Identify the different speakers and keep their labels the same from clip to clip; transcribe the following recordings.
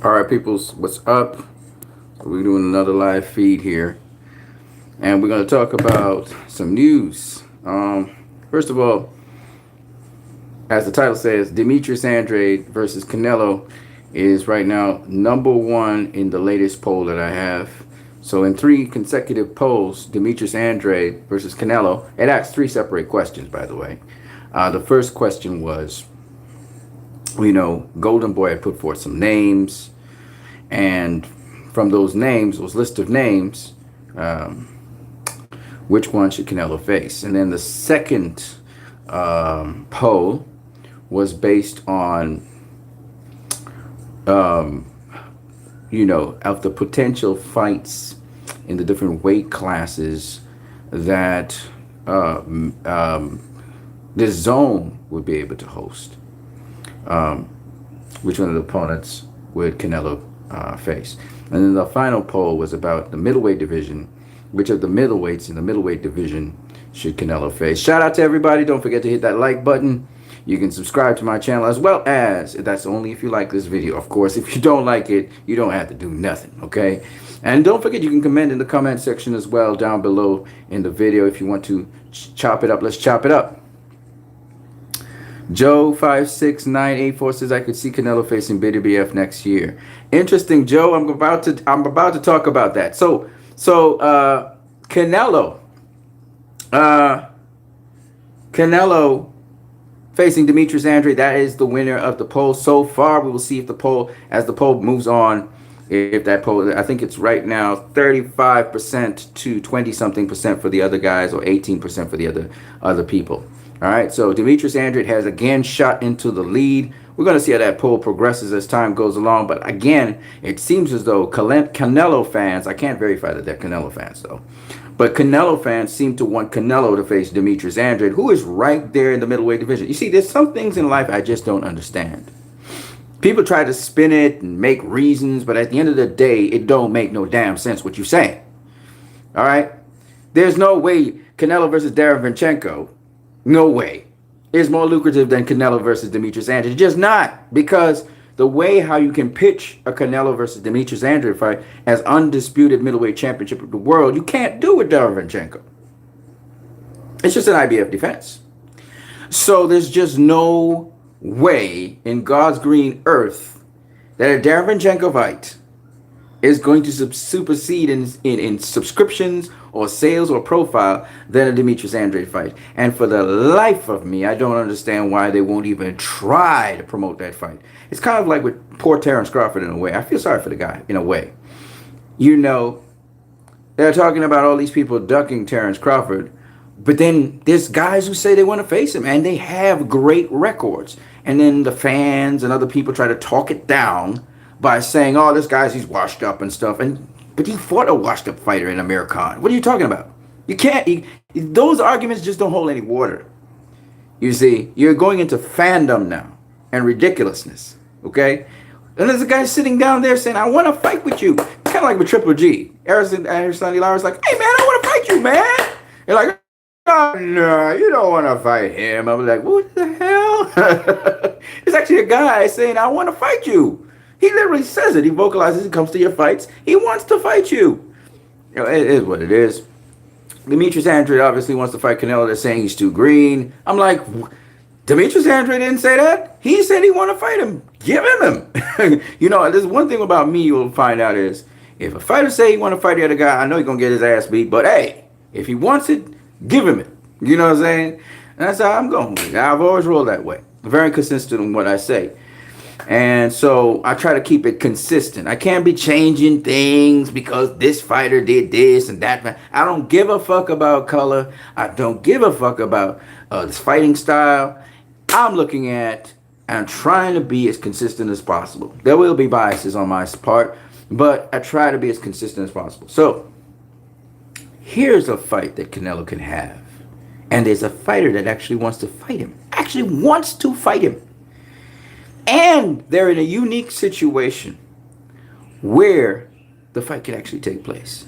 Speaker 1: All right, peoples, what's up? We're doing another live feed here, and we're going to talk about some news. First of all, as the title says, Demetrius Andrade versus Canelo is right now number one in the latest poll that I have. So in three consecutive polls, Demetrius Andrade versus Canelo, it asks three separate questions, by the way. The first question was, Golden Boy had put forth some names, and from those names, those list of names, um, which one should Canelo face? And then the second poll was based on, um, of the potential fights in the different weight classes that this zone would be able to host. Which one of the opponents would Canelo face? And then the final poll was about the middleweight division. Which of the middleweights in the middleweight division should Canelo face? Shout out to everybody. Don't forget to hit that like button. You can subscribe to my channel, as well as, that's only if you like this video. Of course, if you don't like it, you don't have to do nothing, okay? And don't forget, you can comment in the comment section as well down below in the video if you want to chop it up. Let's chop it up. Joe56984 says I could see Canelo facing BWF next year. Interesting, Joe. I'm about to talk about that. So Canelo facing Demetrius Andrade. That is the winner of the poll so far. We will see if as the poll moves on, if that poll, I think it's right now 35% to 20 something percent for the other guys, or 18% for the other people. All right, so Demetrius Andrade has again shot into the lead. We're going to see how that poll progresses as time goes along. But again, it seems as though Canelo fans, I can't verify that they're Canelo fans though, but Canelo fans seem to want Canelo to face Demetrius Andrade, who is right there in the middleweight division. You see, there's some things in life I just don't understand. People try to spin it and make reasons, but at the end of the day, it don't make no damn sense what you're saying. All right? There's no way Canelo versus Derevyanchenko, no way, is more lucrative than Canelo versus Demetrius Andrade. It's just not, because the way how you can pitch a Canelo versus Demetrius Andrade fight as undisputed middleweight championship of the world, you can't do with Derevyanchenko. It's just an IBF defense. So there's just no way in God's green earth that a Derevyanchenko fight is going to supersede in subscriptions or sales or profile than a Demetrius Andrade fight. And for the life of me, I don't understand why they won't even try to promote that fight. It's kind of like with poor Terrence Crawford in a way. I feel sorry for the guy in a way. They're talking about all these people ducking Terrence Crawford, but then there's guys who say they want to face him, and they have great records. And then the fans and other people try to talk it down by saying, oh, this guy's, he's washed up and stuff. But he fought a washed up fighter in Amir Khan. What are you talking about? You can't, those arguments just don't hold any water. You see, you're going into fandom now and ridiculousness, okay? And there's a guy sitting down there saying, I want to fight with you. Kind of like with Triple G. Sonny Lara's like, hey, man, I want to fight you, man. You're like, oh, no, you don't want to fight him. I'm like, what the hell? It's actually a guy saying, I want to fight you. He literally says it. He vocalizes. He comes to your fights. He wants to fight you. It is what it is. Demetrius Andrade obviously wants to fight Canelo. They're saying he's too green. I'm like, Demetrius Andrade didn't say that. He said he want to fight him. Give him. There's one thing about me you'll find out is, if a fighter say he want to fight the other guy, I know he's going to get his ass beat. But, hey, if he wants it, give him it. You know what I'm saying? And that's how I'm going. I've always rolled that way. Very consistent in what I say. And so I try to keep it consistent. I can't be changing things because this fighter did this and that. I don't give a fuck about color. I don't give a fuck about this fighting style. I'm looking at and trying to be as consistent as possible. There will be biases on my part, but I try to be as consistent as possible. So here's a fight that Canelo can have. And there's a fighter that actually wants to fight him. And they're in a unique situation where the fight could actually take place.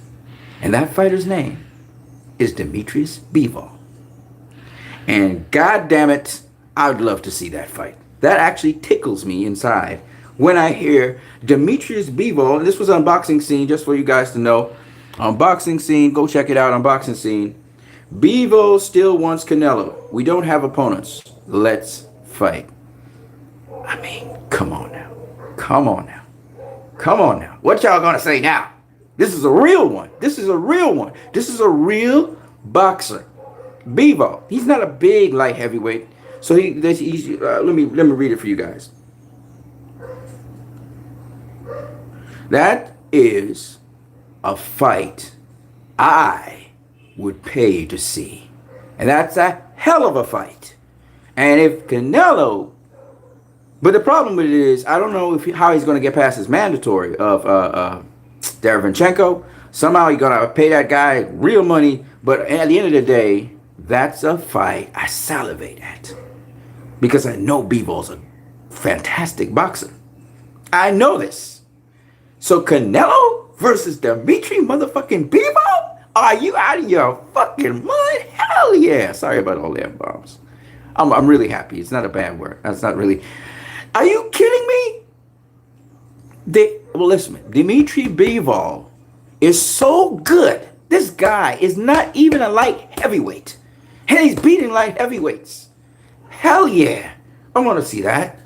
Speaker 1: And that fighter's name is Demetrius Bivol. And God damn it, I would love to see that fight. That actually tickles me inside when I hear Demetrius Bivol, and this was Unboxing Scene, just for you guys to know. Unboxing Scene, go check it out, Unboxing Scene. Bivol still wants Canelo. We don't have opponents. Let's fight. I mean, come on now. Come on now. Come on now. What y'all gonna say now? This is a real one. This is a real one. This is a real boxer. Bivol. He's not a big light heavyweight. So let me read it for you guys. That is a fight I would pay to see. And that's a hell of a fight. And if Canelo, but the problem with it is, I don't know how he's going to get past his mandatory of Derevyanchenko. Somehow he's going to pay that guy real money. But at the end of the day, that's a fight I salivate at. Because I know Bivol's a fantastic boxer. I know this. So Canelo versus Dimitri motherfucking Bivol? Are you out of your fucking mind? Hell yeah. Sorry about all the F-bombs. I'm really happy. It's not a bad word. That's not really... Are you kidding me? Well, listen, Dimitri Bivol is so good. This guy is not even a light heavyweight. And he's beating light heavyweights. Hell yeah. I want to see that.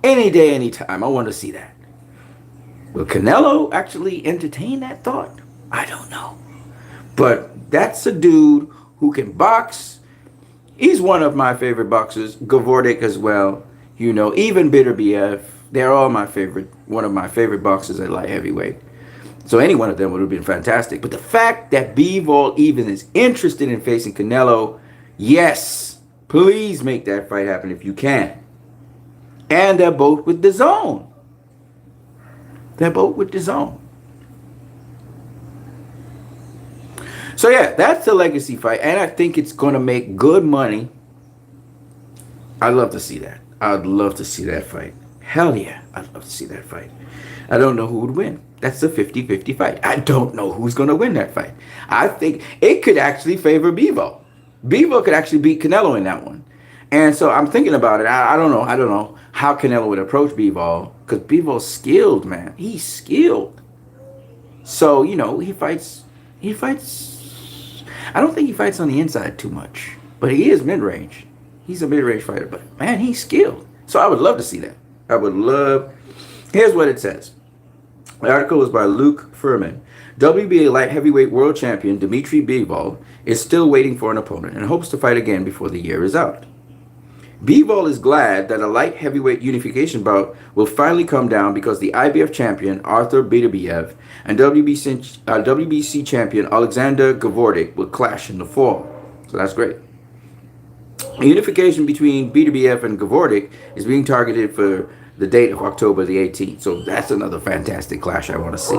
Speaker 1: Any day, anytime. I want to see that. Will Canelo actually entertain that thought? I don't know. But that's a dude who can box. He's one of my favorite boxers. Gavordik as well. You know, even Bitter BF. They're all my favorite. One of my favorite boxers at light heavyweight. So any one of them would have been fantastic. But the fact that Bivol even is interested in facing Canelo, yes, please make that fight happen if you can. And they're both with DAZN. They're both with DAZN. So yeah, that's a legacy fight. And I think it's going to make good money. I'd love to see that. I'd love to see that fight. Hell yeah, I'd love to see that fight. I don't know who would win. That's a 50-50 fight. I don't know who's going to win that fight. I think it could actually favor Bivol. Bivol could actually beat Canelo in that one. And so I'm thinking about it. I don't know. I don't know how Canelo would approach Bivol. Because Bivol's skilled, man. He's skilled. So, you know, he fights. I don't think he fights on the inside too much. But he is mid-range. He's a mid-range fighter. But, man, he's skilled. So I would love to see that. I would love. Here's what it says. The article is by Luke Furman. WBA light heavyweight world champion Dimitri Bivol is still waiting for an opponent and hopes to fight again before the year is out. Bivol is glad that a light heavyweight unification bout will finally come down because the IBF champion Arthur Beterbiev and WBC champion Alexander Gavordik will clash in the fall. So that's great. A unification between Beterbiev and Gavordik is being targeted for the date of October the 18th. So that's another fantastic clash I want to see.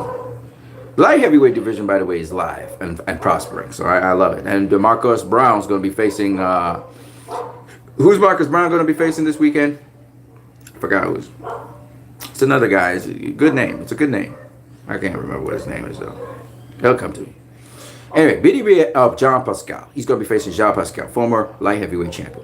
Speaker 1: The light heavyweight division, by the way, is live and prospering. So I love it. And Marcus Brown's going to be facing... who's Marcus Brown going to be facing this weekend? I forgot who's. It's another guy. It's a good name. It's a good name. I can't remember what his name is, though. He'll come to me. Anyway, Beterbiev of Jean Pascal. He's going to be facing Jean Pascal, former light heavyweight champion.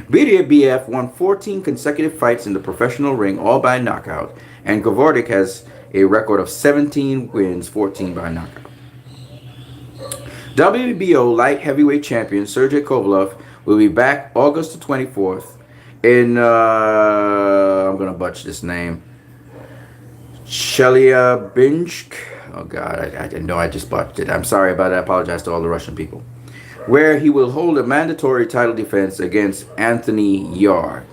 Speaker 1: Beterbiev won 14 consecutive fights in the professional ring, all by knockout, and Gavordik has a record of 17 wins, 14 by knockout. WBO light heavyweight champion Sergey Kovalev will be back August the 24th in, I'm going to butcher this name, Chelyabinsk. Oh, God, I didn't know I just butchered it. I'm sorry about it. I apologize to all the Russian people. Where he will hold a mandatory title defense against Anthony Yard.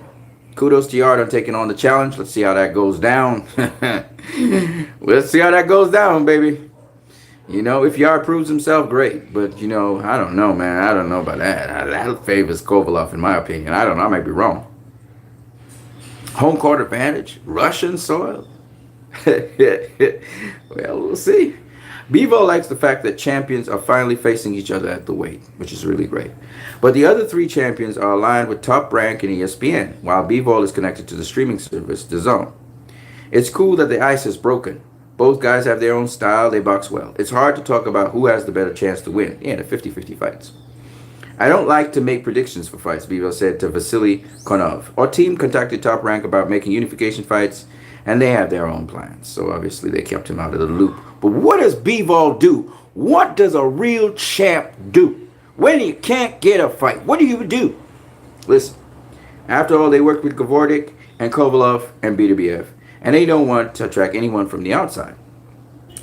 Speaker 1: Kudos to Yard on taking on the challenge. Let's see how that goes down. Let's see how that goes down, baby. You know, if Yard proves himself, great. But, you know, I don't know, man. I don't know about that. That favors Kovalev, in my opinion. I don't know. I might be wrong. Home court advantage? Russian soil? Well, we'll see. Bivol likes the fact that champions are finally facing each other at the weight, which is really great. But the other three champions are aligned with Top Rank and ESPN, while Bivol is connected to the streaming service, DAZN. It's cool that the ice is broken. Both guys have their own style, they box well. It's hard to talk about who has the better chance to win. Yeah, the 50-50 fights. I don't like to make predictions for fights, Bivol said to Vasily Konov. Our team contacted Top Rank about making unification fights, And they have their own plans. So obviously they kept him out of the loop. But what does Bivol do? What does a real champ do? When you can't get a fight, what do you do? Listen, after all, they worked with Gavordik and Kovalov and BWF. And they don't want to attract anyone from the outside.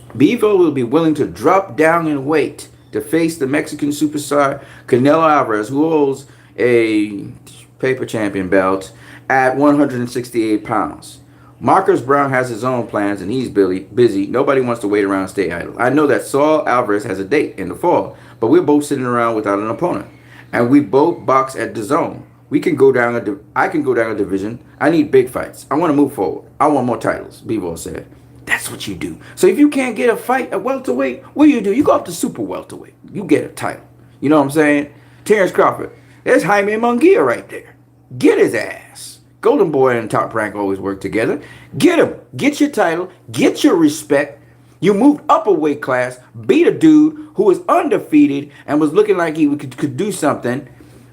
Speaker 1: Bivol will be willing to drop down in weight to face the Mexican superstar Canelo Alvarez, who holds a paper champion belt at 168 pounds. Marcus Brown has his own plans and he's busy. Nobody wants to wait around and stay idle. I know that Saul Alvarez has a date in the fall, but we're both sitting around without an opponent. And we both box at the zone. We can go down I can go down a division. I need big fights. I want to move forward. I want more titles, Bivol said. That's what you do. So if you can't get a fight at welterweight, what do? You go up to super welterweight. You get a title. You know what I'm saying? Terrence Crawford. There's Jaime Munguia right there. Get his ass. Golden Boy and Top Rank always work together. Get him. Get your title. Get your respect. You moved up a weight class, beat a dude who was undefeated and was looking like he could do something,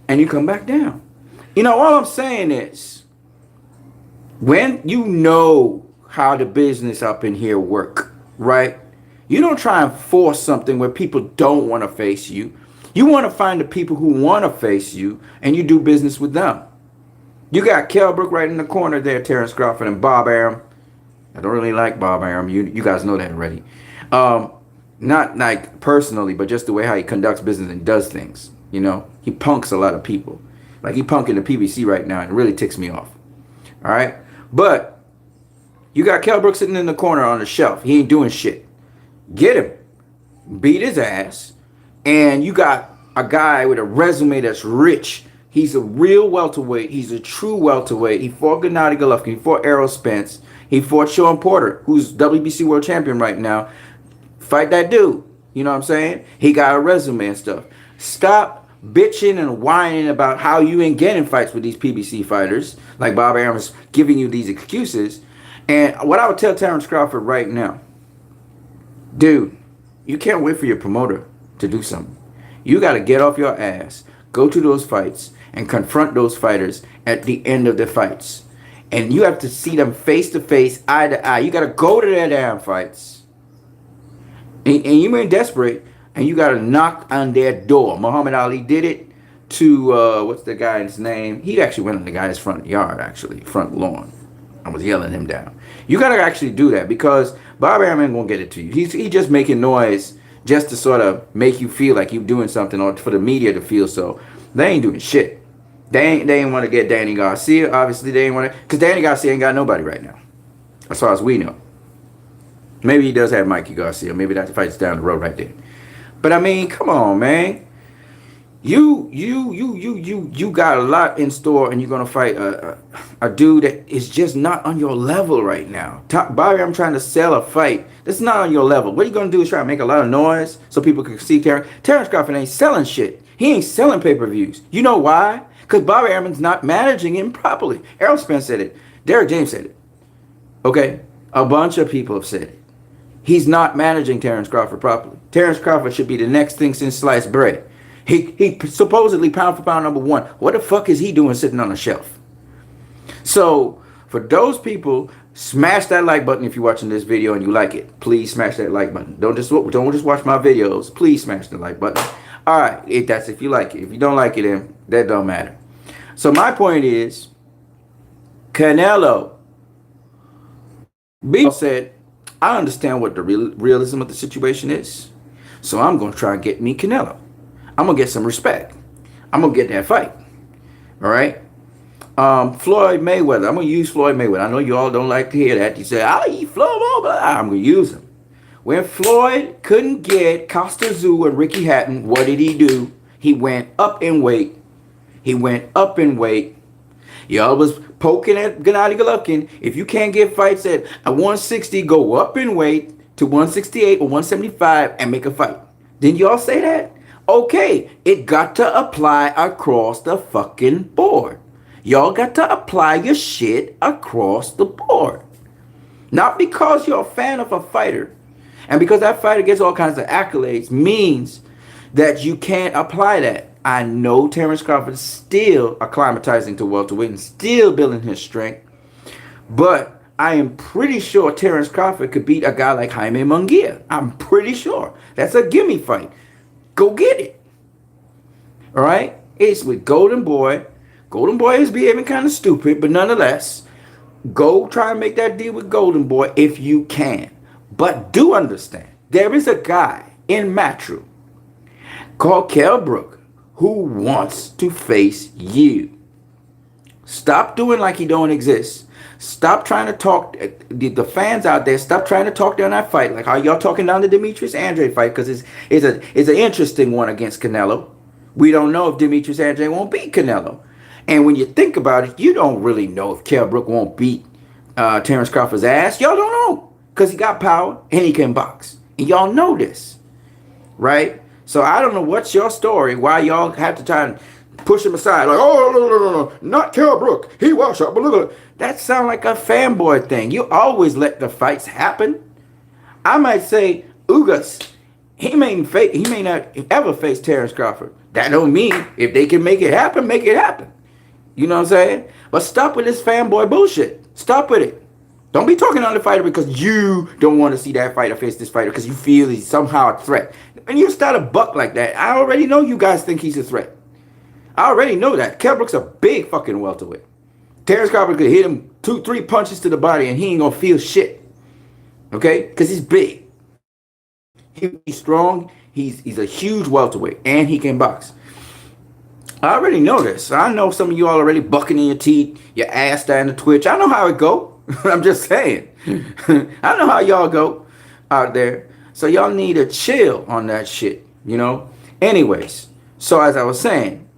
Speaker 1: and you come back down. You know, all I'm saying is, when you know how the business up in here work, right? You don't try and force something where people don't want to face you. You want to find the people who want to face you, and you do business with them. You got Kell Brook right in the corner there, Terrence Crawford, and Bob Arum. I don't really like Bob Arum. You guys know that already. Not like personally, but just the way how he conducts business and does things. You know, he punks a lot of people. Like he punking the PBC right now, and it really ticks me off. All right? But you got Kell Brook sitting in the corner on the shelf. He ain't doing shit. Get him. Beat his ass. And you got a guy with a resume that's rich. He's a real welterweight. He's a true welterweight. He fought Gennady Golovkin. He fought Errol Spence. He fought Sean Porter, who's WBC World Champion right now. Fight that dude. You know what I'm saying? He got a resume and stuff. Stop bitching and whining about how you ain't getting fights with these PBC fighters. Like Bob Arum is giving you these excuses. And what I would tell Terrence Crawford right now, dude, you can't wait for your promoter to do something. You got to get off your ass, go to those fights, and confront those fighters at the end of the fights. And you have to see them face to face, eye to eye. You got to go to their damn fights. And you ain't desperate, and you got to knock on their door. Muhammad Ali did it to, what's the guy's name? He actually went in the guy's front yard, actually, front lawn. I was yelling him down. You got to actually do that because Bob Arum ain't going to get it to you. He's just making noise just to sort of make you feel like you're doing something or for the media to feel so. They ain't doing shit. They ain't want to get Danny Garcia. Obviously, they ain't want to, because Danny Garcia ain't got nobody right now, as far as we know. Maybe he does have Mikey Garcia. Maybe that fight's down the road right there. But I mean, come on, man. You got a lot in store, and you're gonna fight a dude that is just not on your level right now. Bobby, I'm trying to sell a fight that's not on your level. What are you gonna do is try to make a lot of noise so people can see Terrence. Terrence Crawford ain't selling shit. He ain't selling pay-per-views. You know why? Because Bobby Aruman's not managing him properly. Errol Spence said it. Derek James said it. Okay? A bunch of people have said it. He's not managing Terrence Crawford properly. Terrence Crawford should be the next thing since sliced bread. He supposedly pound for pound number one. What the fuck is he doing sitting on a shelf? So, for those people, smash that like button if you're watching this video and you like it. Please smash that like button. Don't just watch my videos. Please smash the like button. All right, that's if you like it. If you don't like it, then that don't matter. So my point is, Canelo, B said, I understand what the realism of the situation is. So I'm going to try and get me Canelo. I'm going to get some respect. I'm going to get that fight. All right? Floyd Mayweather. I'm going to use Floyd Mayweather. I know you all don't like to hear that. You say, I'll eat Floyd Mayweather. I'm going to use him. When Floyd couldn't get Costa Zoo and Ricky Hatton, what did he do? He went up in weight. He went up in weight. Y'all was poking at Gennady Golovkin. If you can't get fights at 160, go up in weight to 168 or 175 and make a fight. Didn't y'all say that? Okay, it got to apply across the fucking board. Y'all got to apply your shit across the board. Not because you're a fan of a fighter. And because that fighter gets all kinds of accolades means that you can't apply that. I know Terrence Crawford is still acclimatizing to welterweight and still building his strength. But I am pretty sure Terrence Crawford could beat a guy like Jaime Munguia. I'm pretty sure. That's a gimme fight. Go get it. All right? It's with Golden Boy. Golden Boy is behaving kind of stupid, but nonetheless, go try and make that deal with Golden Boy if you can. But do understand, there is a guy in Matru called Kell Brook who wants to face you. Stop doing like he don't exist. Stop trying to talk, the fans out there, stop trying to talk down that fight like how y'all talking down the Demetrius Andrade fight, because it's an interesting one against Canelo. We don't know if Demetrius Andrade won't beat Canelo. And when you think about it, you don't really know if Kell Brook won't beat Terrence Crawford's ass. Y'all don't know, because he got power and he can box. And y'all know this, right? So I don't know what's your story, why y'all have to try and push him aside. Like, oh, no, not Kell Brook. He was up. That sounds like a fanboy thing. You always let the fights happen. I might say, Ugas, he may not ever face Terrence Crawford. That don't mean if they can make it happen, make it happen. You know what I'm saying? But stop with this fanboy bullshit. Stop with it. Don't be talking on the fighter because you don't want to see that fighter face this fighter because you feel he's somehow a threat. When you start a buck like that, I already know you guys think he's a threat. I already know that. Kell Brook's a big fucking welterweight. Terrence Crawford could hit him 2-3 punches to the body and he ain't gonna feel shit. Okay? Because he's big. He's strong. He's a huge welterweight and he can box. I already know this. I know some of you all already bucking in your teeth, your ass starting to twitch. I know how it go. I'm just saying. I know how y'all go out there. So y'all need to chill on that shit, you know? Anyways, so as I was saying,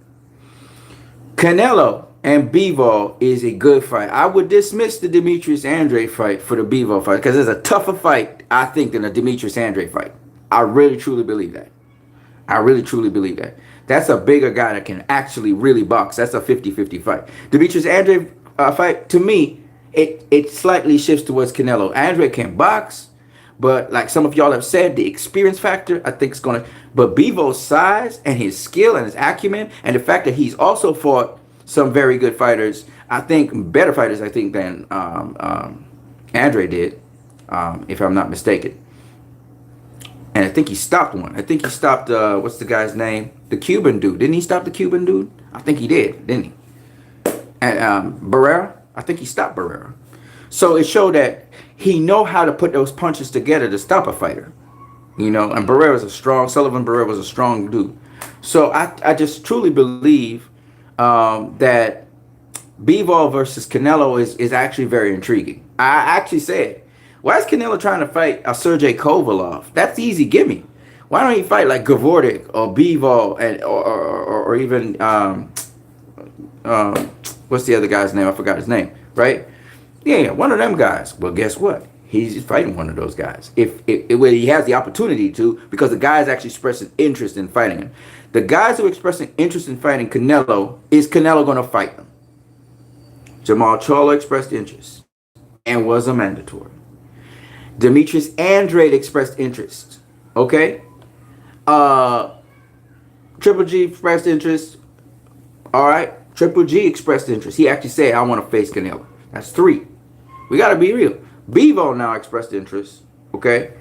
Speaker 1: Canelo and Bivol is a good fight. I would dismiss the Demetrius Andrade fight for the Bivol fight because it's a tougher fight, I think, than the Demetrius Andrade fight. I really, truly believe that. I really, truly believe that. That's a bigger guy that can actually really box. That's a 50-50 fight. Demetrius Andrade fight, to me, it slightly shifts towards Canelo. Andrade can box, but like some of y'all have said, the experience factor, I think, is going to... But Bivol's size and his skill and his acumen and the fact that he's also fought some very good fighters, I think, better fighters, I think, than Andrade did, if I'm not mistaken. And I think he stopped one. I think he stopped, what's the guy's name? The Cuban dude. Didn't he stop the Cuban dude? I think he did, didn't he? And Barrera? I think he stopped Barrera. So it showed that he know how to put those punches together to stop a fighter. You know, and Sullivan Barrera was a strong dude. So I just truly believe that Bivol versus Canelo is actually very intriguing. I actually said, why is Canelo trying to fight a Sergey Kovalev? That's easy gimme. Why don't he fight like Gavordik or Bivol and or even what's the other guy's name? I forgot his name. Right? Yeah, one of them guys. Well, guess what? He's fighting one of those guys. If he has the opportunity to, because the guys actually expressing interest in fighting him. The guys who are expressing interest in fighting Canelo, is Canelo going to fight them? Jamal Charlo expressed interest and was a mandatory. Demetrius Andrade expressed interest. Okay? Triple G expressed interest. Alright? Triple G expressed interest. He actually said, I want to face Canelo. That's 3. We got to be real. Bivol now expressed interest. Okay?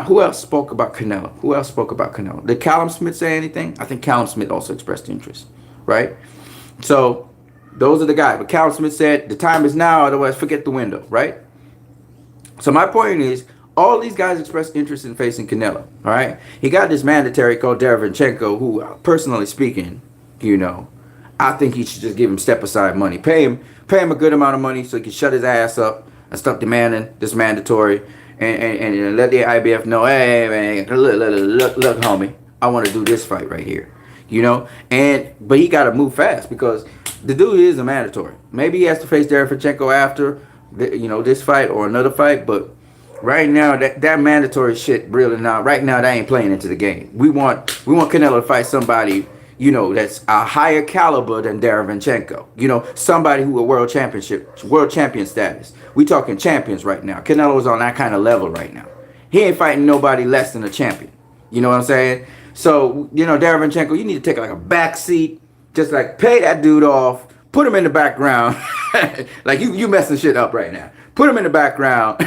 Speaker 1: Who else spoke about Canelo? Did Callum Smith say anything? I think Callum Smith also expressed interest. Right? So, those are the guys. But Callum Smith said, the time is now, otherwise forget the window. Right? So my point is, all these guys expressed interest in facing Canelo. All right? He got this mandatory called Derevyanchenko, who, personally speaking, you know, I think he should just give him step-aside money. Pay him a good amount of money so he can shut his ass up and stop demanding this mandatory and let the IBF know, hey, man, look, homie, I want to do this fight right here. You know? But he got to move fast because the dude is a mandatory. Maybe he has to face Derevyanchenko after, you know, this fight or another fight, but right now that mandatory shit really not. Right now, that ain't playing into the game. We want Canelo to fight somebody, you know, that's a higher caliber than Derevyanchenko. You know, somebody who a world champion status. We talking champions right now. Canelo's on that kind of level right now. He ain't fighting nobody less than a champion. You know what I'm saying? So, you know, Derevyanchenko, you need to take like a back seat, just like pay that dude off, put him in the background. Like you messing shit up right now. Put him in the background.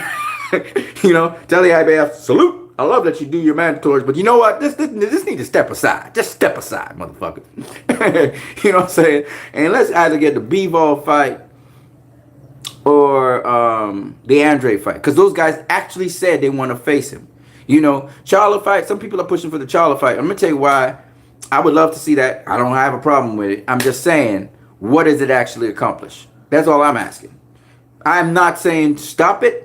Speaker 1: Tell the IBF, salute. I love that you do your mandatories, but you know what? This need to step aside. Just step aside, motherfucker. You know what I'm saying? And let's either get the Bivol fight or the Andrade fight, because those guys actually said they want to face him. Charlo fight. Some people are pushing for the Charlo fight. I'm gonna tell you why. I would love to see that. I don't have a problem with it. I'm just saying, what does it actually accomplish? That's all I'm asking. I'm not saying stop it.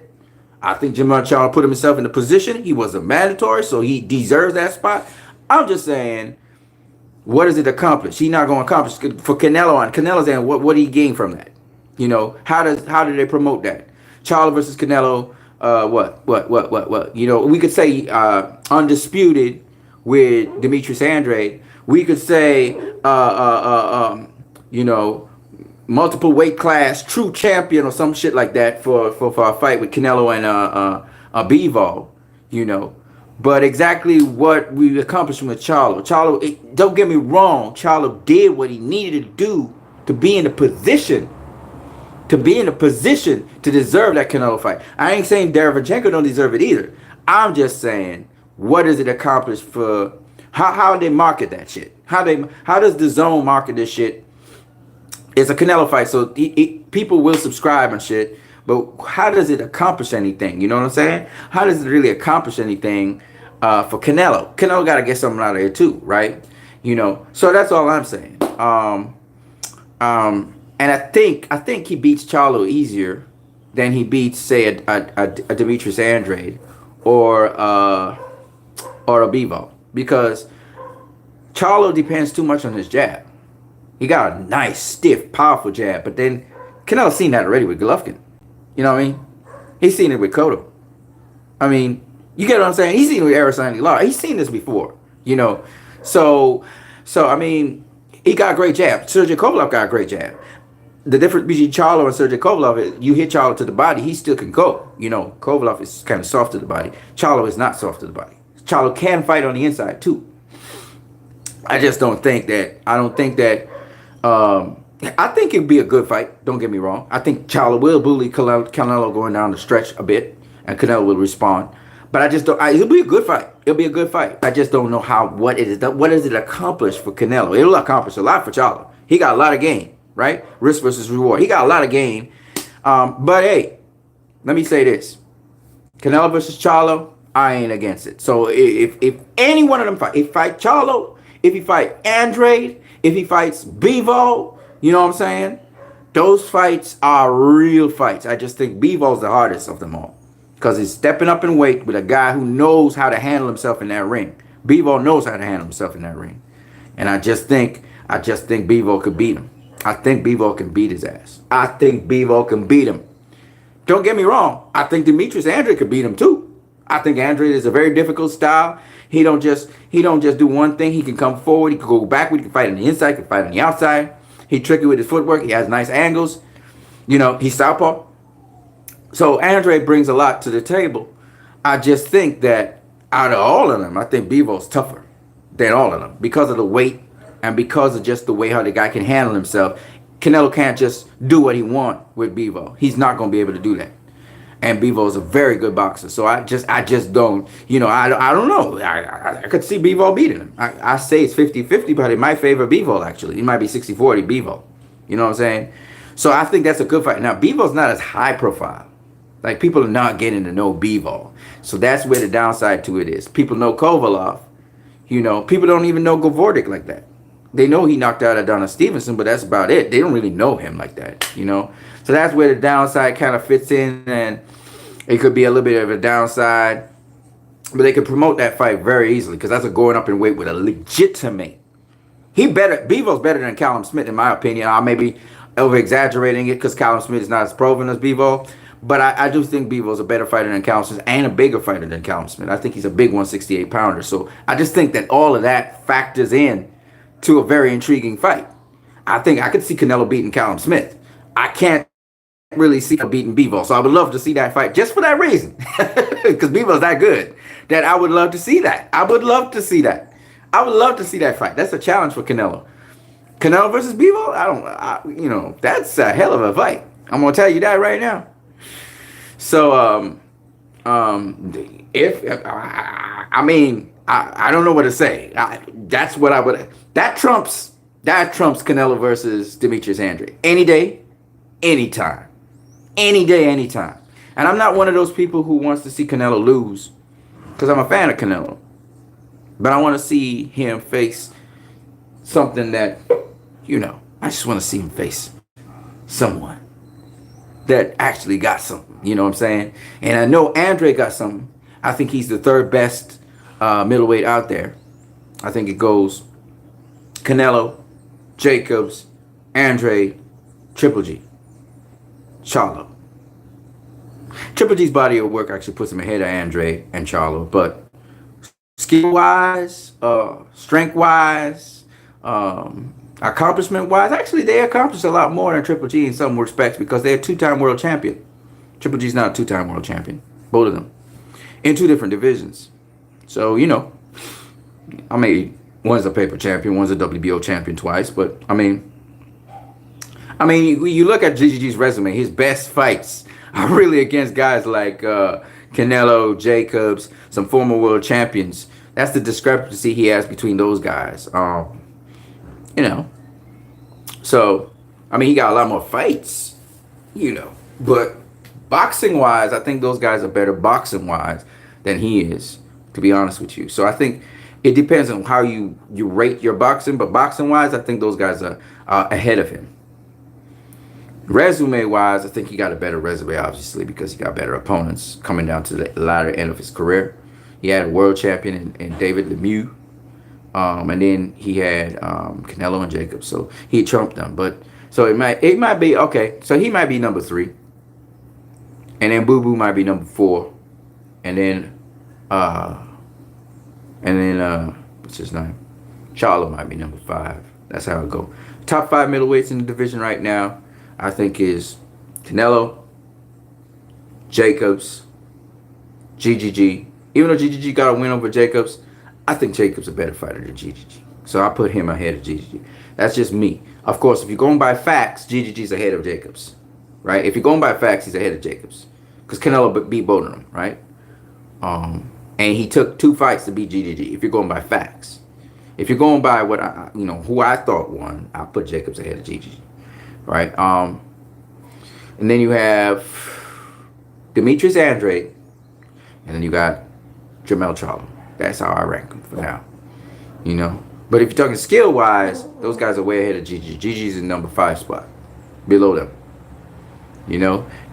Speaker 1: I think Jermall Charlo put himself in the position. He was a mandatory, so he deserves that spot. I'm just saying, what does it accomplish? He's not going to accomplish for Canelo. On Canelo's end, what did he gain from that? How do they promote that? Charlo versus Canelo. What? We could say undisputed with Demetrius Andrade. We could say multiple weight class true champion or some shit like that for a fight with Canelo and Bivol, But exactly what we accomplished with Charlo. Don't get me wrong, Charlo did what he needed to do to be in the position to deserve that Canelo fight. I ain't saying Derevchenko don't deserve it either. I'm just saying, what does it accomplish for how they market that shit? How does the zone market this shit? It's a Canelo fight, so people will subscribe and shit. But how does it accomplish anything? You know what I'm saying? How does it really accomplish anything for Canelo? Canelo got to get something out of it too, right? So that's all I'm saying. And I think he beats Charlo easier than he beats, say, a Demetrius Andrade or a Bivol, because Charlo depends too much on his jab. He got a nice, stiff, powerful jab, but then Canelo's seen that already with Golovkin. You know what I mean? He's seen it with Cotto. I mean, you get what I'm saying? He's seen it with Araceli Lara. He's seen this before, So I mean, he got a great jab. Sergey Kovalev got a great jab. The difference between Charlo and Sergey Kovalev is you hit Charlo to the body, he still can go. Kovalev is kind of soft to the body. Charlo is not soft to the body. Charlo can fight on the inside too. I don't think I think it'd be a good fight. Don't get me wrong. I think Charlo will bully Canelo going down the stretch a bit, and Canelo will respond. But I just don't. It'll be a good fight. It'll be a good fight. I just don't know what does it accomplish for Canelo? It'll accomplish a lot for Charlo. He got a lot of gain, right? Risk versus reward. He got a lot of gain. But hey, let me say this: Canelo versus Charlo, I ain't against it. So if any one of them fight, if he fight Charlo, if he fight Andrade, if he fights Bivol, you know what I'm saying? Those fights are real fights. I just think Bivol's the hardest of them all, because he's stepping up in weight with a guy who knows how to handle himself in that ring. Bivol knows how to handle himself in that ring. And I just think Bivol could beat him. I think Bivol can beat his ass. I think Bivol can beat him. Don't get me wrong. I think Demetrius Andrade could beat him too. I think Andrade is a very difficult style. He don't just do one thing. He can come forward. He can go backward. He can fight on the inside. He can fight on the outside. He's tricky with his footwork. He has nice angles. He's southpaw. So Andrade brings a lot to the table. I just think that out of all of them, I think Bivol's tougher than all of them because of the weight and because of just the way how the guy can handle himself. Canelo can't just do what he wants with Bivol. He's not going to be able to do that. And Bivol is a very good boxer. So I just don't, I don't know. I could see Bivol beating him. I say it's 50-50, but it might favor Bivol, actually. It might be 60-40 Bivol. You know what I'm saying? So I think that's a good fight. Now, Bivol's not as high profile. Like, people are not getting to know Bivol. So that's where the downside to it is. People know Kovalev. People don't even know Govordik like that. They know he knocked out Adonis Stevenson, but that's about it. They don't really know him like that, So that's where the downside kind of fits in, and it could be a little bit of a downside. But they could promote that fight very easily, because that's a going up in weight with a legitimate. Bivol's better than Callum Smith, in my opinion. I may be over-exaggerating it because Callum Smith is not as proven as Bivol. But I do think Bivol's a better fighter than Callum Smith and a bigger fighter than Callum Smith. I think he's a big 168-pounder. So I just think that all of that factors in to a very intriguing fight. I think I could see Canelo beating Callum Smith. I can't really see him beating Bivol. So I would love to see that fight just for that reason. Because Bivol's that good that I would love to see that. I would love to see that. I would love to see that fight. That's a challenge for Canelo. Canelo versus Bivol? That's a hell of a fight. I'm going to tell you that right now. So if I mean I don't know what to say. That's what I would. That trumps Canelo versus Demetrius Andre any day, anytime, any day, anytime. And I'm not one of those people who wants to see Canelo lose because I'm a fan of Canelo, but I want to see him face something that, I just want to see him face someone that actually got something. You know what I'm saying? And I know Andre got something. I think he's the third best middleweight out there. I think it goes Canelo, Jacobs, Andre, Triple G, Charlo. Triple G's body of work actually puts him ahead of Andre and Charlo, but skill wise, strength wise, accomplishment wise, actually they accomplished a lot more than Triple G in some respects because they're two-time world champion. Triple G's not a two-time world champion, both of them, in two different divisions. So I mean, one's a paper champion, one's a WBO champion twice, but I mean, you look at GGG's resume, his best fights are really against guys like Canelo, Jacobs, some former world champions. That's the discrepancy he has between those guys. So, I mean, he got a lot more fights, but boxing wise, I think those guys are better boxing wise than he is, to be honest with you. So I think it depends on how you rate your boxing, but boxing wise, I think those guys are ahead of him. Resume wise, I think he got a better resume, obviously, because he got better opponents coming down to the latter end of his career. He had a world champion in David Lemieux. And then he had Canelo and Jacobs, so he trumped them. But so it might be okay. So he might be number 3, and then Boo Boo might be number 4, and then what's his name? Charlo might be number 5. That's how it go. Top 5 middleweights in the division right now, I think, is Canelo, Jacobs, GGG. Even though GGG got a win over Jacobs, I think Jacobs a better fighter than GGG. So I put him ahead of GGG. That's just me. Of course, if you're going by facts, GGG's ahead of Jacobs. Right? If you're going by facts, he's ahead of Jacobs. Because Canelo beat both of them, right? And he took 2 fights to beat GGG, if you're going by facts. If you're going by what who I thought won, I put Jacobs ahead of GGG. Right? And then you have Demetrius Andrade, and then you got Jermell Charlo. That's how I rank them for now. But if you're talking skill wise, those guys are way ahead of GG. GG's in number 5 spot, below them.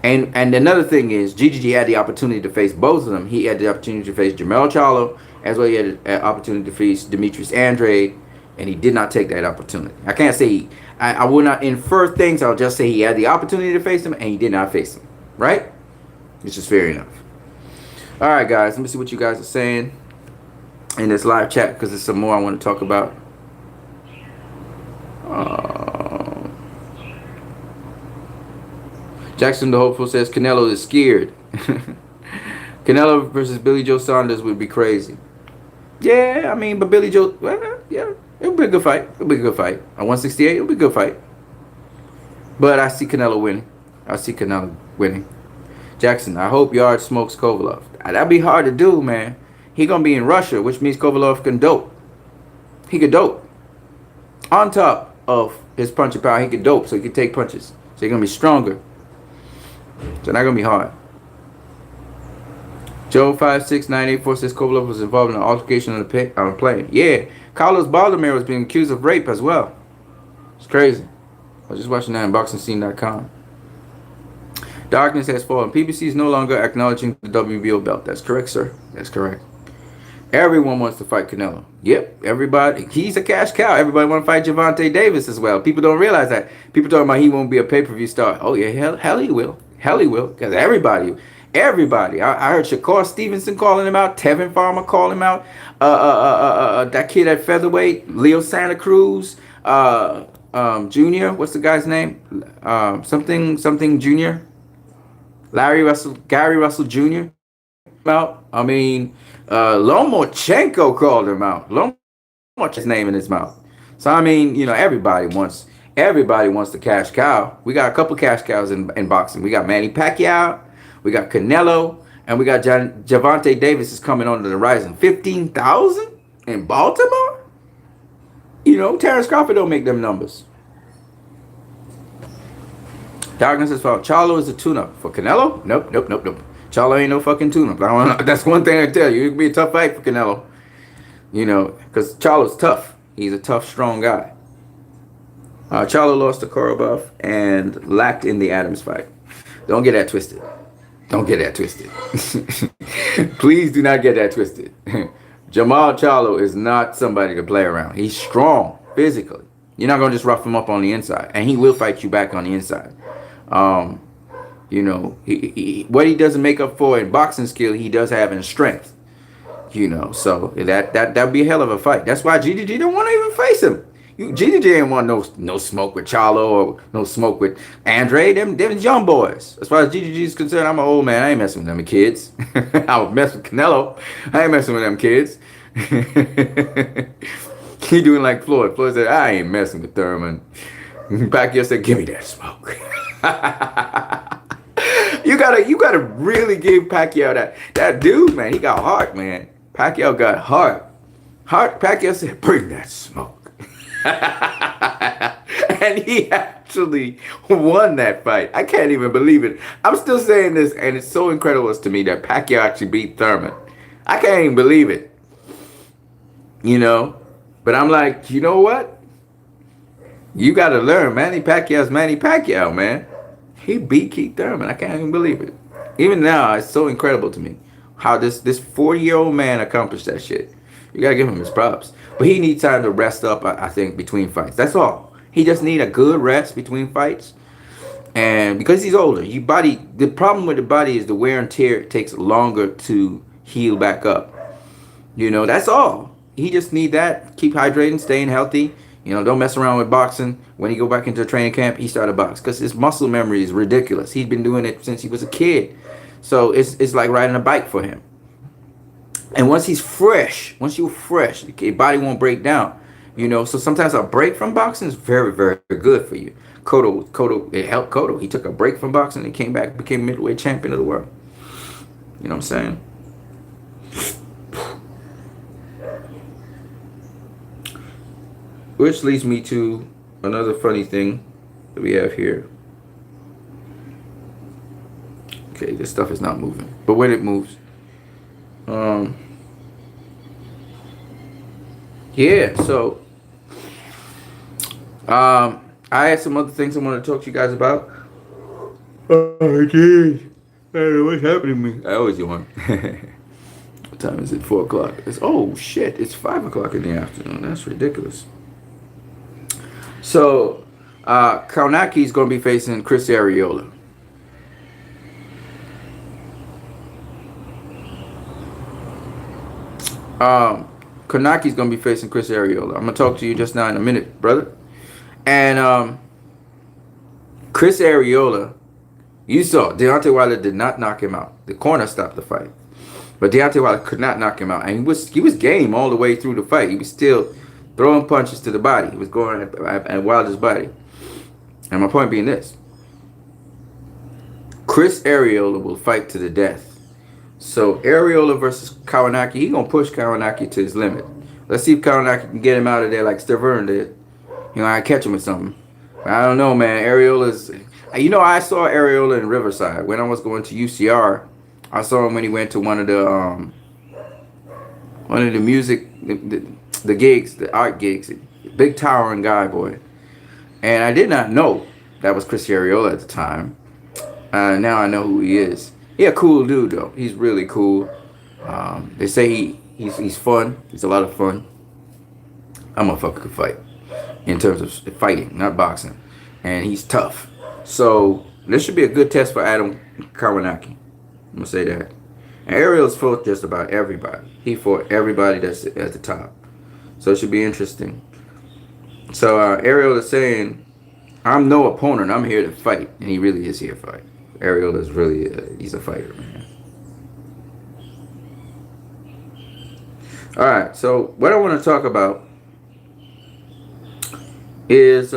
Speaker 1: And another thing is GGG had the opportunity to face both of them. He had the opportunity to face Jermell Charlo, as well as he had an opportunity to face Demetrius Andrade, and he did not take that opportunity. I can't say I will not infer things. I'll just say he had the opportunity to face him, and he did not face him. Right? Which is fair enough. All right, guys. Let me see what you guys are saying in this live chat, because there's some more I want to talk about. Jackson the Hopeful says Canelo is scared. Canelo versus Billy Joe Saunders would be crazy. Yeah, I mean, but Billy Joe, well, yeah, it'll be a good fight. It'll be a good fight. At 168, it'll be a good fight. But I see Canelo winning. Jackson, I hope Yard smokes Kovalev. That'd be hard to do, man. He gonna be in Russia, which means Kovalev can dope. He could dope. On top of his punching power, he could dope, so he could take punches. So he's gonna be stronger. So not gonna be hard. Joe 56984 says Kovalev was involved in an altercation on the plane. Yeah, Carlos Baldomero was being accused of rape as well. It's crazy. I was just watching that on BoxingScene.com. Darkness has fallen. PBC is no longer acknowledging the WBO belt. That's correct, sir. That's correct. Everyone wants to fight Canelo. Yep, everybody. He's a cash cow. Everybody want to fight Gervonta Davis as well. People don't realize that. People talking about he won't be a pay-per-view star. Oh, yeah, hell he will. Hell he will. Because everybody. I heard Shakur Stevenson calling him out. Tevin Farmer calling him out. That kid at featherweight, Leo Santa Cruz, Junior. What's the guy's name? Something Junior. Gary Russell Jr. out. I mean, Lomachenko called him out. Lomachenko's name in his mouth. So I mean, everybody wants the cash cow. We got a couple cash cows in boxing. We got Manny Pacquiao. We got Canelo, and we got Javante Davis is coming on the horizon. 15,000 in Baltimore. You know, Terrence Crawford don't make them numbers. Darkness is found. Charlo is a tune-up for Canelo. Nope, nope, nope, nope. Charlo ain't no fucking tune-up. That's one thing I tell you. It could be a tough fight for Canelo. You know, because Charlo's tough. He's a tough, strong guy. Charlo lost to Korobov and lacked in the Adams fight. Don't get that twisted. Don't get that twisted. Please do not get that twisted. Jamal Charlo is not somebody to play around. He's strong physically. You're not going to just rough him up on the inside. And he will fight you back on the inside. You know, what he doesn't make up for in boxing skill, he does have in strength. You know, so that'd be a hell of a fight. That's why GGG don't want to even face him. GGG ain't want no smoke with Charlo or no smoke with Andrade. Them young boys. As far as GGG is concerned, I'm an old man. I ain't messing with them kids. I would mess with Canelo. I ain't messing with them kids. He doing like Floyd. Floyd said, I ain't messing with Thurman. Pacquiao said, give me that smoke. You gotta really give Pacquiao that dude, man. He got heart, man. Pacquiao got heart. Pacquiao said, bring that smoke. And he actually won that fight. I can't even believe it. I'm still saying this, and it's so incredible to me that Pacquiao actually beat Thurman. I can't even believe it. You know? But I'm like, you know what? You got to learn. Manny Pacquiao's Manny Pacquiao, man. He beat Keith Thurman. I can't even believe it. Even now, it's so incredible to me how this 40-year-old man accomplished that shit. You got to give him his props. But he needs time to rest up, I think, between fights. That's all. He just need a good rest between fights. And because he's older, the problem with the body is the wear and tear takes longer to heal back up. You know, that's all. He just need that. Keep hydrating, staying healthy. You know, don't mess around with boxing. When he go back into a training camp, he started box because his muscle memory is ridiculous. He's been doing it since he was a kid. So it's like riding a bike for him. And once you're fresh, your body won't break down. You know, so sometimes a break from boxing is very, very good for you. Cotto, it helped Cotto. He took a break from boxing and came back, became middleweight champion of the world. You know what I'm saying? Which leads me to another funny thing that we have here. Okay, this stuff is not moving. But when it moves, yeah, so I had some other things I want to talk to you guys about. Oh, I did. I don't know what's happening to me. I always do one. What time is it? 4 o'clock. Oh shit! It's 5 o'clock in the afternoon. That's ridiculous. So, Kaunaki is going to be facing Chris Arreola. Konaki's going to be facing Chris Arreola. I'm going to talk to you just now in a minute, brother. And Chris Arreola, you saw Deontay Wilder did not knock him out. The corner stopped the fight. But Deontay Wilder could not knock him out. And he was game all the way through the fight. He was still throwing punches to the body. He was going at Wilder's body. And my point being this. Chris Arreola will fight to the death. So Arreola versus Kawanaki, he's going to push Kawanaki to his limit. Let's see if Kawanaki can get him out of there like Stavern did. You know, I catch him with something. I don't know, man. Arreola's... You know, I saw Arreola in Riverside. When I was going to UCR, I saw him when he went to one of the music... The gigs, the art gigs, big towering guy, boy. And I did not know that was Chris Arreola at the time. Now I know who he is. He a cool dude, though. He's really cool. They say he's fun. He's a lot of fun. I'm a fucker could fight in terms of fighting, not boxing. And he's tough. So this should be a good test for Adam Kawanaki. I'm going to say that. And Arreola's fought just about everybody. He fought everybody that's at the top. So it should be interesting. So Arreola is saying, I'm no opponent. I'm here to fight. And he really is here to fight. Arreola is really, he's a fighter, man. Alright, so what I want to talk about is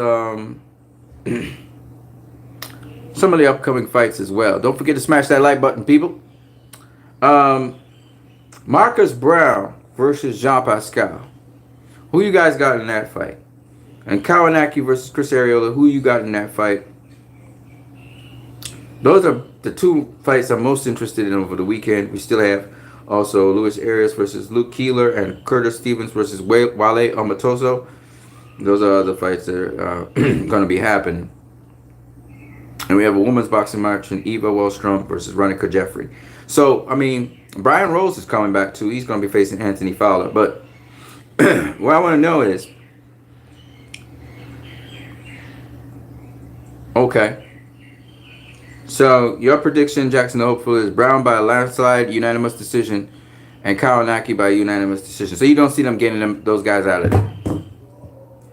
Speaker 1: some of the upcoming fights as well. Don't forget to smash that like button, people. Um, Marcus Brown versus Jean Pascal. Who you guys got in that fight? And Kawanaki versus Chris Arreola. Who you got in that fight? Those are the two fights I'm most interested in over the weekend. We still have also Luis Arias versus Luke Keeler and Curtis Stevens versus Wale Omatoso. Those are other fights that are going to be happening. And we have a women's boxing match in Eva Wellstrom versus Ronica Jeffrey. So, I mean, Brian Rose is coming back too. He's going to be facing Anthony Fowler. But what I want to know is, okay. So, your prediction, Jackson the Hopeful, is Brown by a landslide, unanimous decision, and Kawanaki by a unanimous decision. So, you don't see them getting those guys out of there.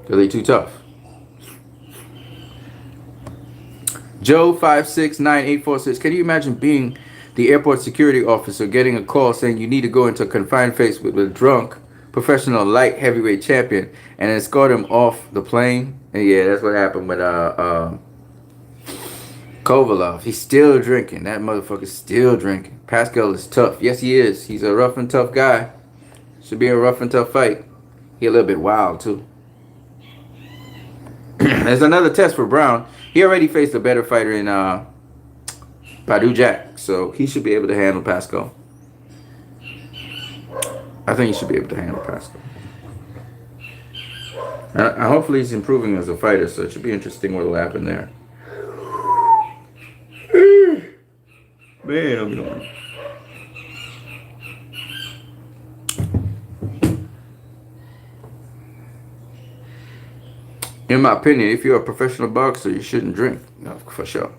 Speaker 1: Because they're too tough. Joe 569846. Can you imagine being the airport security officer getting a call saying you need to go into a confined space with a drunk professional light heavyweight champion and escort him off the plane? And yeah, that's what happened with Kovalov. He's still drinking. That motherfucker's still drinking. Pascal is tough. Yes, he is. He's a rough and tough guy. Should be a rough and tough fight. He a little bit wild too. There's another test for Brown. He already faced a better fighter in Badu Jack, so he should be able to handle Pascal. I think he should be able to handle Pascal. Hopefully he's improving as a fighter, so it should be interesting what will happen there. Man, I'm going. In my opinion, if you're a professional boxer, you shouldn't drink. No, for sure.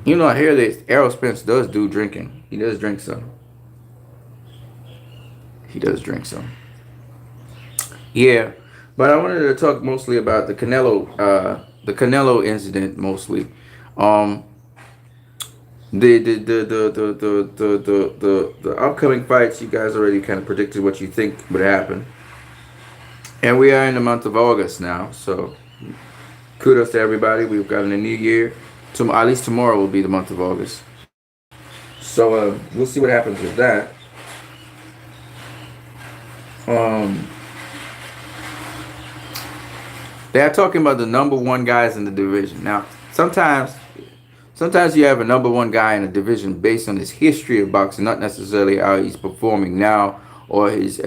Speaker 1: You know, I hear that Errol Spence does do drinking. He does drink some. He does drink some. Yeah, but I wanted to talk mostly about the Canelo incident mostly. The upcoming fights, you guys already kind of predicted what you think would happen. And we are in the month of August now, so kudos to everybody. We've gotten a new year. At least tomorrow will be the month of August. So we'll see what happens with that. They are talking about the number one guys in the division. Now, sometimes you have a number one guy in a division based on his history of boxing, not necessarily how he's performing now or his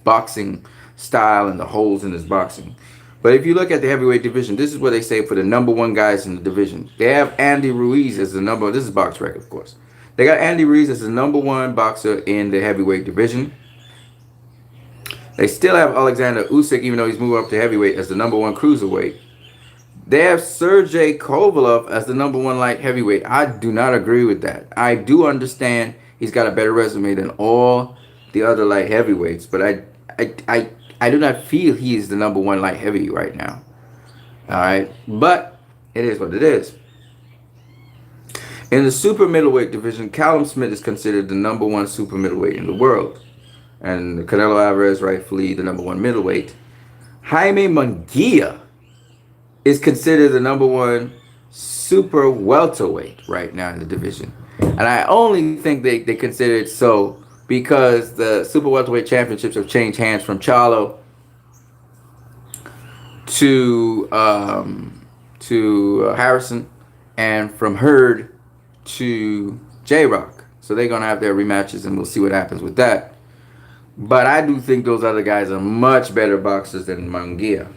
Speaker 1: boxing style and the holes in his boxing. But if you look at the heavyweight division, this is what they say for the number one guys in the division. They have Andy Ruiz as the number. This is box record, of course. They got Andy Ruiz as the number one boxer in the heavyweight division. They still have Alexander Usyk, even though he's moved up to heavyweight, as the number one cruiserweight. They have Sergey Kovalev as the number one light heavyweight. I do not agree with that. I do understand he's got a better resume than all the other light heavyweights, but I do not feel he is the number one light heavy right now. All right, but it is what it is. In the super middleweight division, Callum Smith is considered the number one super middleweight in the world, and Canelo Alvarez rightfully the number one middleweight. Jaime Munguia is considered the number one super welterweight right now in the division, and I only think they consider it so because the super welterweight championships have changed hands from Charlo to Harrison, and from Hurd to J-Rock. So they're gonna have their rematches, and we'll see what happens with that. But I do think those other guys are much better boxers than Munguia,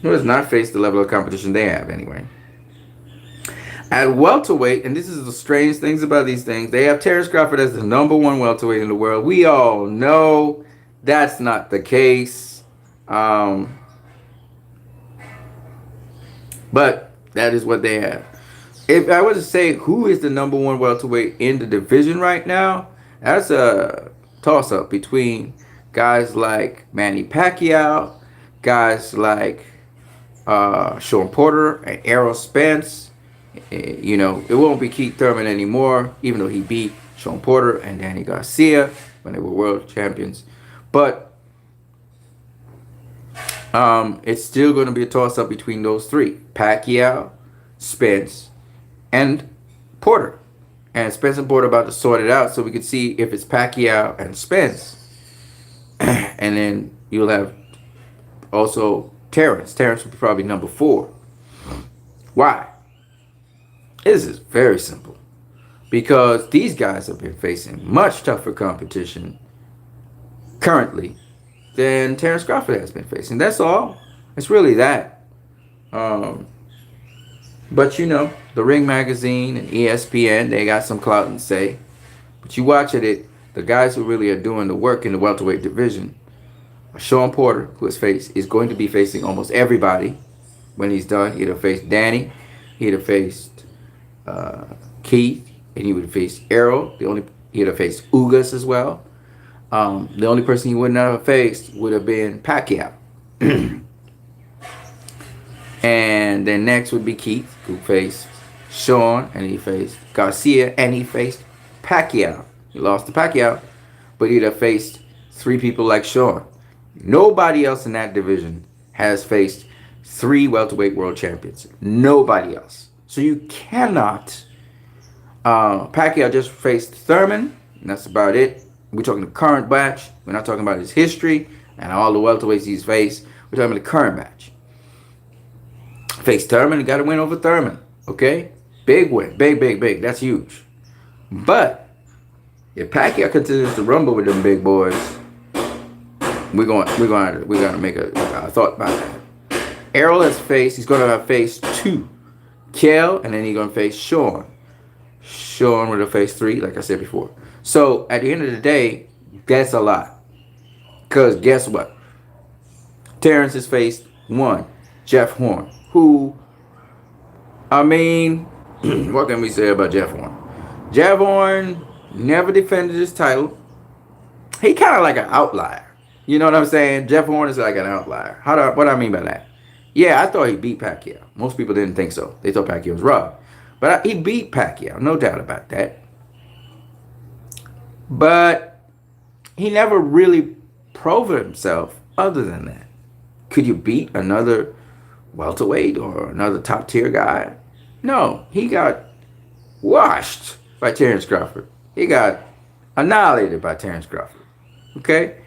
Speaker 1: who has not faced the level of competition they have anyway. At welterweight, and this is the strange things about these things, they have Terence Crawford as the number one welterweight in the world. We all know that's not the case. But that is what they have. If I was to say who is the number one welterweight in the division right now, that's a toss-up between guys like Manny Pacquiao, guys like Sean Porter and Errol Spence. You know, it won't be Keith Thurman anymore, even though he beat Sean Porter and Danny Garcia when they were world champions. But it's still going to be a toss-up between those three: Pacquiao, Spence, and Porter. And Spence and Porter about to sort it out so we could see if it's Pacquiao and Spence. And then you'll have also Terrence. Terrence would be probably number 4. Why? This is very simple. Because these guys have been facing much tougher competition currently than Terrence Crawford has been facing. That's all. It's really that. But the Ring Magazine and ESPN, they got some clout and say. But you watch it, the guys who really are doing the work in the welterweight division, Sean Porter, who is going to be facing almost everybody when he's done. He'd have faced Danny, he'd have faced Keith, and he would have faced Errol. He'd have faced Ugas as well. The only person he would not have faced would have been Pacquiao. And then next would be Keith, who faced Sean, and he faced Garcia, and he faced Pacquiao. He lost to Pacquiao, but he'd have faced 3 people like Sean. Nobody else in that division has faced 3 welterweight world champions. Nobody else. So you cannot. Pacquiao just faced Thurman, and that's about it. We're talking the current batch. We're not talking about his history and all the welterweights he's faced. We're talking about the current batch. Faced Thurman, got to win over Thurman. Okay? Big win. Big. That's huge. But if Pacquiao continues to rumble with them big boys, we're going to make a thought about that. Errol he's going to have faced 2. Kel, and then he's going to face Sean. Sean would have faced 3, like I said before. So at the end of the day, that's a lot. Because guess what? Terrence has faced 1, Jeff Horn. Who, what can we say about Jeff Horn? Jeff Horn never defended his title. He kind of like an outlier. You know what I'm saying? Jeff Horn is like an outlier. What do I mean by that? Yeah, I thought he beat Pacquiao. Most people didn't think so. They thought Pacquiao was robbed. But he beat Pacquiao, no doubt about that. But he never really proved himself other than that. Could you beat another welterweight or another top tier guy? No, he got washed by Terrence Crawford. He got annihilated by Terrence Crawford. Okay?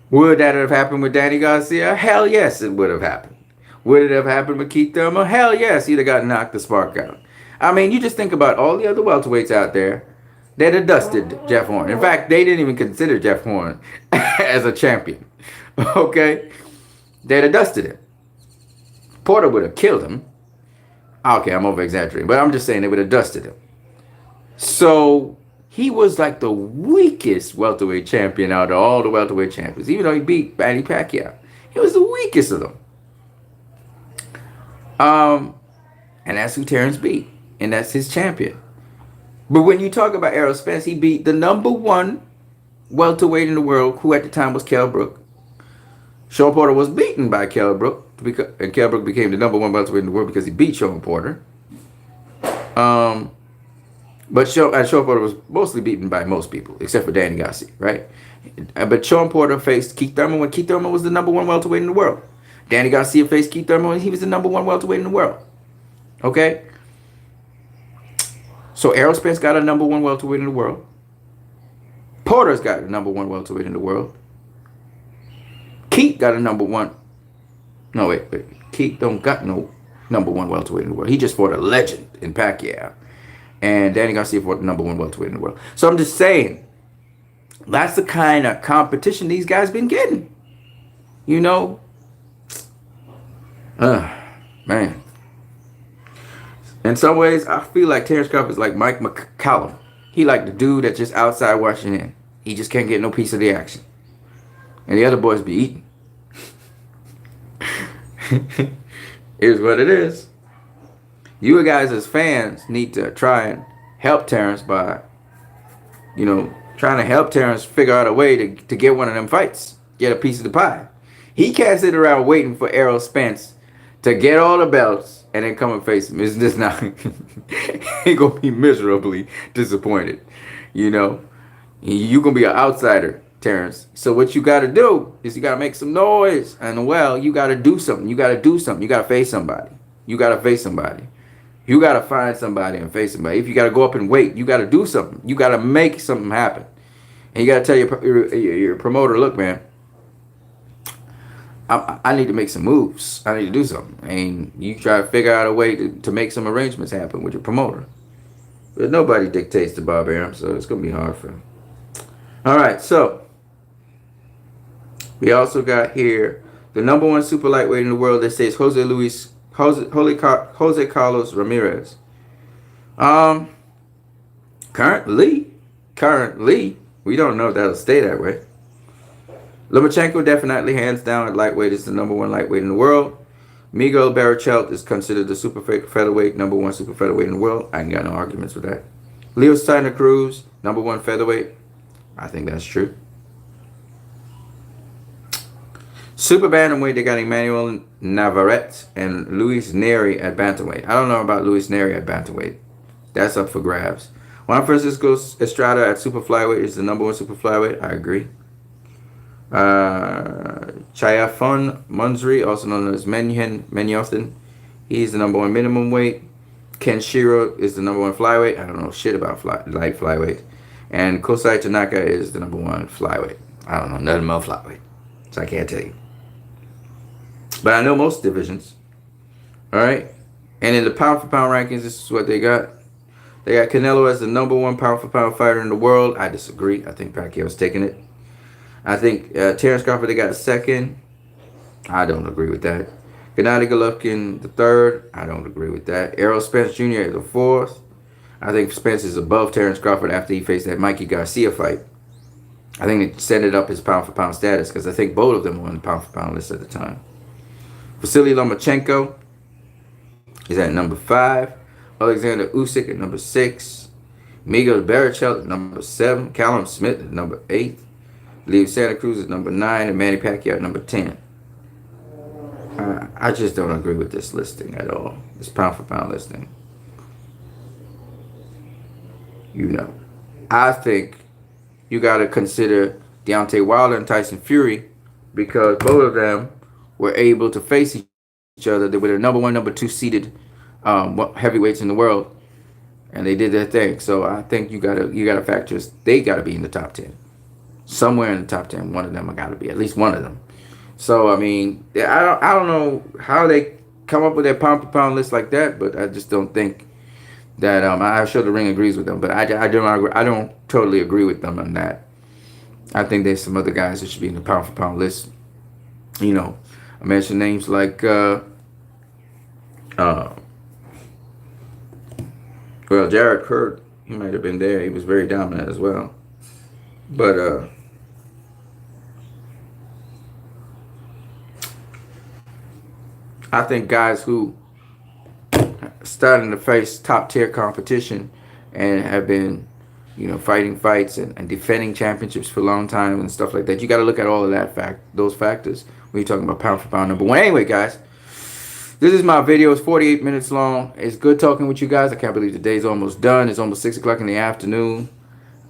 Speaker 1: Would that have happened with Danny Garcia? Hell yes, it would have happened. Would it have happened with Keith Thurman? Hell yes, he'd have got knocked the spark out. You just think about all the other welterweights out there that had dusted Jeff Horn. In fact, they didn't even consider Jeff Horn as a champion. Okay? They'd have dusted him. Porter would have killed him. Okay, I'm over-exaggerating, but I'm just saying they would have dusted him. So he was like the weakest welterweight champion out of all the welterweight champions, even though he beat Manny Pacquiao. He was the weakest of them. And that's who Terrence beat, and that's his champion. But when you talk about Errol Spence, he beat the number 1 welterweight in the world, who at the time was Kell Brook. Sean Porter was beaten by Kell Brook, and Kell Brook became the number 1 welterweight in the world because he beat Sean Porter. But Sean Porter was mostly beaten by most people, except for Danny Garcia, right? But Sean Porter faced Keith Thurman when Keith Thurman was the number 1 welterweight in the world. Danny Garcia faced Keith Thurman when he was the number 1 welterweight in the world. Okay? So Errol Spence got a number 1 welterweight in the world. Porter's got a number 1 welterweight in the world. Keith got a number 1. No, wait. Keith don't got no number 1 welterweight in the world. He just fought a legend in Pacquiao. And Danny Garcia fought the number 1 welterweight in the world. So I'm just saying, that's the kind of competition these guys been getting. Man. In some ways, I feel like Terrence Crawford is like Mike McCallum. He like the dude that's just outside watching in. He just can't get no piece of the action. And the other boys be eating. Here's what it is. You guys as fans need to try and help Terrence by, trying to help Terrence figure out a way to get one of them fights. Get a piece of the pie. He can't sit around waiting for Errol Spence to get all the belts and then come and face him. It's just not. He gonna be miserably disappointed. You going to be an outsider, Terrence. So what you got to do is you got to make some noise. And you got to do something. You got to face somebody. You got to find somebody and face somebody. If you got to go up and wait, you got to do something. You got to make something happen. And you got to tell your promoter, look, man, I need to make some moves. I need to do something. And you try to figure out a way to make some arrangements happen with your promoter. But nobody dictates to Bob Arum, so it's going to be hard for him. All right, so we also got here the number one super lightweight in the world that says Jose Carlos Ramirez. Currently, we don't know if that'll stay that way. Lomachenko definitely, hands down, at lightweight is the number one lightweight in the world. Miguel Barrichello is considered the super featherweight, number one super featherweight in the world. I ain't got no arguments with that. Leo Santa Cruz, number one featherweight. I think that's true. Super bantamweight, they got Emmanuel Navarrete and Luis Neri at bantamweight. I don't know about Luis Neri at bantamweight. That's up for grabs. Juan Francisco Estrada at super flyweight is the number one super flyweight. I agree. Chayafon Munzri, also known as Menyothin, he's the number one minimum weight. Ken Shiro is the number one flyweight. I don't know shit about light flyweight. And Kosai Tanaka is the number one flyweight. I don't know nothing about flyweight, so I can't tell you. But I know most divisions. All right. And in the pound for pound rankings, this is what they got. They got Canelo as the number one pound for pound fighter in the world. I disagree. I think Pacquiao's taking it. I think Terrence Crawford, they got a second. I don't agree with that. Gennady Golovkin, the third. I don't agree with that. Errol Spence Jr. the fourth. I think Spence is above Terrence Crawford after he faced that Mikey Garcia fight. I think it set it up his pound for pound status because I think both of them were on the pound for pound list at the time. Vasily Lomachenko is at number 5. Alexander Usyk at number 6. Miguel Barrichello at number 7. Callum Smith at number 8. Leo Santa Cruz at number 9. And Manny Pacquiao at number 10. I just don't agree with this listing at all. This pound for pound listing. You know. I think you got to consider Deontay Wilder and Tyson Fury because both of them were able to face each other. They were the number 1, number 2 seeded heavyweights in the world, and they did their thing. So I think you gotta factor they gotta be in the top 10, somewhere in the top 10. One of them got to be, at least one of them. So I mean, I don't know how they come up with their pound for pound list like that, but I just don't think that I'm sure the ring agrees with them, but I don't totally agree with them on that. I think there's some other guys that should be in the pound for pound list. You know, I mentioned names like well, Jared Hurd, he might have been there. He was very dominant as well. But I think guys who starting to face top tier competition and have been, you know, fighting fights and defending championships for a long time and stuff like that. You got to look at all of those factors when you're talking about pound for pound number 1. Anyway, guys, this is my video. It's 48 minutes long. It's good talking with you guys. I can't believe the day's almost done. It's almost 6 o'clock in the afternoon.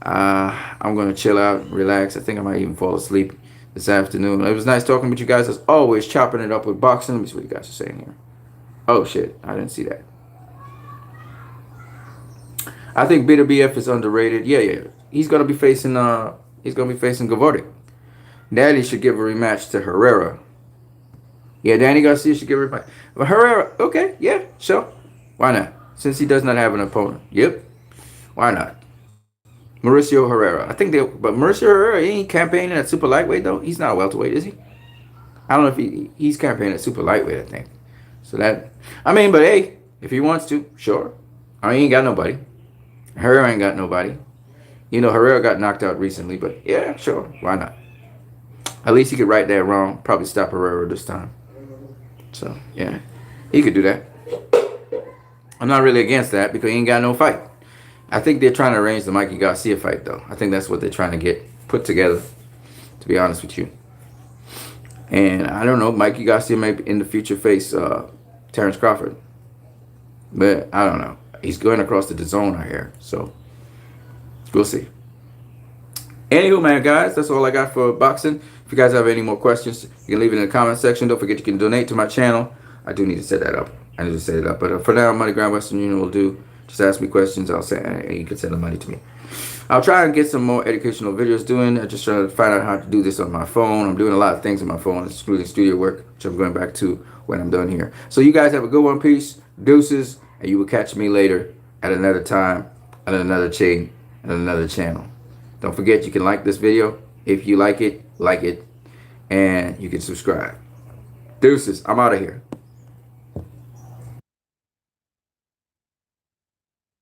Speaker 1: I'm going to chill out, relax. I think I might even fall asleep this afternoon. It was nice talking with you guys. As always, chopping it up with boxing. Let me see what you guys are saying here. Oh, shit. I didn't see that. I think Bitter BF is underrated. Yeah. He's gonna be facing Gavordik. Daddy should give a rematch to Herrera. Yeah, Danny Garcia should give a rematch. But Herrera, okay, yeah, sure. Why not? Since he does not have an opponent. Yep. Why not? Mauricio Herrera. I think but Mauricio Herrera, he ain't campaigning at super lightweight though. He's not a welterweight, is he? I don't know if he's campaigning at super lightweight, I think. So but hey, if he wants to, sure. He ain't got nobody. Herrera ain't got nobody. You know, Herrera got knocked out recently, but yeah, sure. Why not? At least he could right that wrong. Probably stop Herrera this time. So, yeah. He could do that. I'm not really against that because he ain't got no fight. I think they're trying to arrange the Mikey Garcia fight, though. I think that's what they're trying to get put together, to be honest with you. And I don't know. Mikey Garcia may in the future face Terrence Crawford. But I don't know. He's going across the zone out here. So, we'll see. Anywho, man, guys, that's all I got for boxing. If you guys have any more questions, you can leave it in the comment section. Don't forget you can donate to my channel. I do need to set that up. I need to set it up. But for now, MoneyGram Western Union will do. Just ask me questions. I'll say, and you can send the money to me. I'll try and get some more educational videos doing. I'm just trying to find out how to do this on my phone. I'm doing a lot of things on my phone, including studio work, which I'm going back to when I'm done here. So you guys have a good one. Peace, deuces, and you will catch me later at another time, at another chain, and another channel. Don't forget, you can like this video. If you like it, and you can subscribe. Deuces, I'm out of here.